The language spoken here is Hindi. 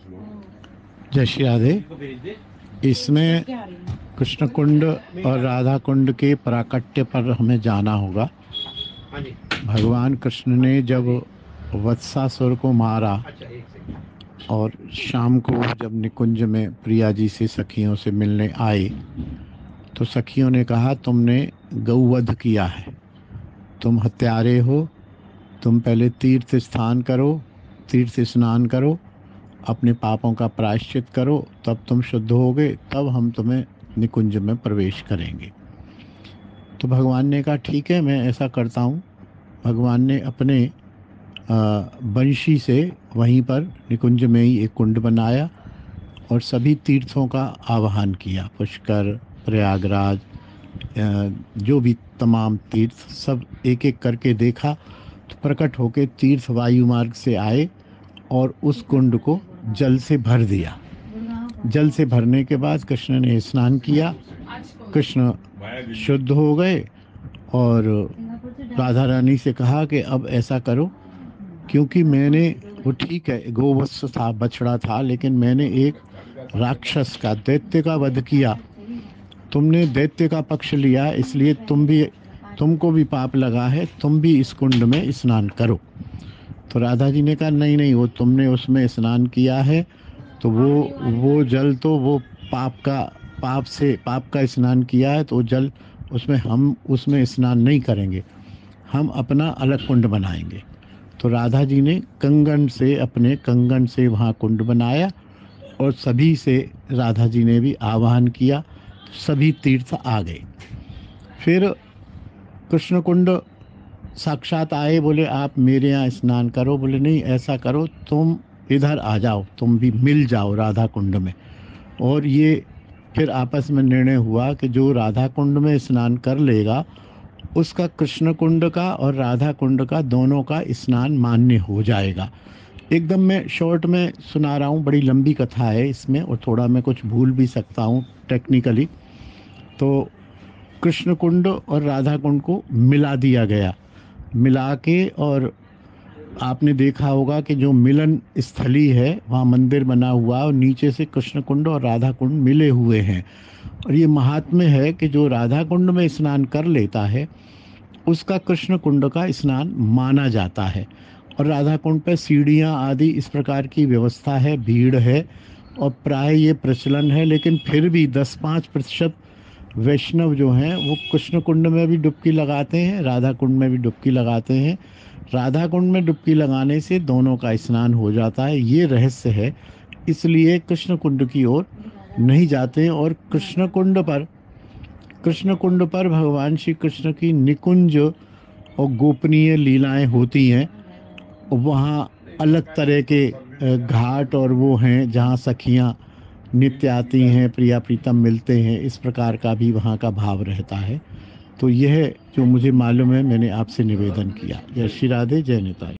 जय श्री राधे। इसमें कृष्ण कुंड और राधा कुंड के प्राकट्य पर हमें जाना होगा। भगवान कृष्ण ने जब वत्सासुर को मारा और शाम को जब निकुंज में प्रिया जी से सखियों से मिलने आए तो सखियों ने कहा, तुमने गौवध किया है, तुम हत्यारे हो, तुम पहले तीर्थ स्थान करो, तीर्थ स्नान करो, अपने पापों का प्रायश्चित करो, तब तुम शुद्ध होगे, तब हम तुम्हें निकुंज में प्रवेश करेंगे। तो भगवान ने कहा ठीक है, मैं ऐसा करता हूँ। भगवान ने अपने बंशी से वहीं पर निकुंज में ही एक कुंड बनाया और सभी तीर्थों का आवाहन किया। पुष्कर, प्रयागराज, जो भी तमाम तीर्थ सब एक एक करके देखा तो प्रकट होके तीर्थ वायु मार्ग से आए और उस कुंड को जल से भर दिया। जल से भरने के बाद कृष्ण ने स्नान किया, कृष्ण शुद्ध हो गए और राधा रानी से कहा कि अब ऐसा करो, क्योंकि मैंने, वो ठीक है गोवत्स था, बछड़ा था, लेकिन मैंने एक राक्षस का, दैत्य का वध किया, तुमने दैत्य का पक्ष लिया, इसलिए तुमको भी पाप लगा है, तुम भी इस कुंड में स्नान करो। तो राधा जी ने कहा नहीं नहीं, वो तुमने उसमें स्नान किया है तो वो जल तो वो पाप का स्नान किया है, तो जल उसमें, हम उसमें स्नान नहीं करेंगे, हम अपना अलग कुंड बनाएंगे। तो राधा जी ने अपने कंगन से वहाँ कुंड बनाया और सभी से राधा जी ने भी आवाहन किया, सभी तीर्थ आ गए। फिर कृष्ण कुंड साक्षात आए, बोले आप मेरे यहाँ स्नान करो। बोले नहीं, ऐसा करो, तुम इधर आ जाओ, तुम भी मिल जाओ राधा कुंड में। और ये फिर आपस में निर्णय हुआ कि जो राधा कुंड में स्नान कर लेगा उसका कृष्ण कुंड का और राधा कुंड का दोनों का स्नान मान्य हो जाएगा। एकदम मैं शॉर्ट में सुना रहा हूँ, बड़ी लंबी कथा है इसमें और थोड़ा मैं कुछ भूल भी सकता हूँ टेक्निकली। तो कृष्ण कुंड और राधा कुंड को मिला दिया गया, मिला के, और आपने देखा होगा कि जो मिलन स्थली है वहाँ मंदिर बना हुआ और नीचे से कृष्ण कुंड और राधा कुंड मिले हुए हैं। और ये महात्म्य है कि जो राधा कुंड में स्नान कर लेता है उसका कृष्ण कुंड का स्नान माना जाता है। और राधा कुंड पर सीढ़ियाँ आदि इस प्रकार की व्यवस्था है, भीड़ है और प्राय ये प्रचलन है, लेकिन फिर भी 10-5% वैष्णव जो हैं वो कृष्ण कुंड में भी डुबकी लगाते हैं, राधा कुंड में भी डुबकी लगाते हैं। राधा कुंड में डुबकी लगाने से दोनों का स्नान हो जाता है, ये रहस्य है। इसलिए कृष्ण कुंड की ओर नहीं जाते हैं। और कृष्ण कुंड पर भगवान श्री कृष्ण की निकुंज और गोपनीय लीलाएं होती हैं। वहाँ अलग तरह के घाट और वो हैं जहाँ सखियाँ नित्य आती हैं, प्रिया प्रीतम मिलते हैं, इस प्रकार का भी वहाँ का भाव रहता है। तो यह जो मुझे मालूम है मैंने आपसे निवेदन किया। जय श्री राधे, जय निताई।